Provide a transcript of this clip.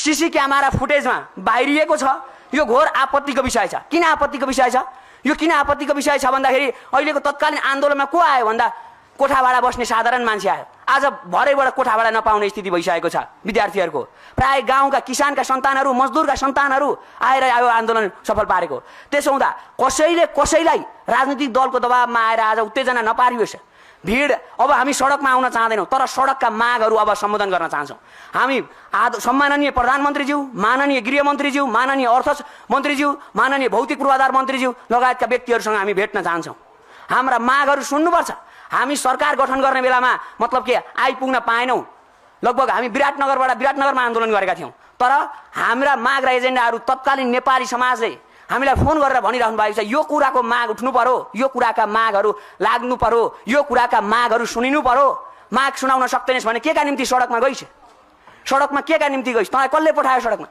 CC camera फुटेजमा बाहिरिएको छ। यो घोर आपत्तिको विषय छ। किन आपत्तिको विषय छ? यो किन आपत्तिको विषय छ भन्दाखेरि अहिलेको तत्कालीन आन्दोलनमा को आयो भन्दा कोठाभाडा बस्ने साधारण मान्छे आयो। आज भरैबाट कोठाभाडा नपाउने स्थिति भइसकेको छ विद्यार्थीहरूको। प्राय गाउँका किसानका सन्तानहरू, मजदुरका सन्तानहरू आएर यो आन्दोलन सफल पारेको। त्यसो हुँदा कसैले कसैलाई राजनीतिक दलको दबावमा आएर आज उत्तेजना नपारियोस्। भिड अब हामी सडकमा आउन चाहदैनौँ, तर सडकका मागहरू अब सम्बोधन गर्न चाहन्छौँ। हामी सम्माननीय प्रधानमन्त्रीज्यू, माननीय गृहमन्त्रीज्यू, माननीय अर्थ मन्त्रीज्यू, माननीय भौतिक पूर्वाधार मन्त्रीज्यू लगायतका व्यक्तिहरूसँग हामी भेट्न चाहन्छौँ। हाम्रा मागहरू सुन्नुपर्छ। हामी सरकार गठन गर्ने बेलामा मतलब के आइपुग्न पाएनौँ। लगभग हामी विराटनगरमा आन्दोलन गरेका थियौँ, तर हाम्रा माग र एजेन्डाहरू तत्कालीन नेपाली समाजले हामीलाई फोन गरेर भनिरहनु भएको छ, यो कुराको माग उठ्नु पर्यो, यो कुराका मागहरू लाग्नु पर्यो, यो कुराका मागहरू सुनिनु पर्यो। माग सुनाउन सक्दैनस् भने के का निम्ति सडकमा गइस्? सडकमा के का निम्ति गइस्? तँलाई कसले पठायो सडकमा?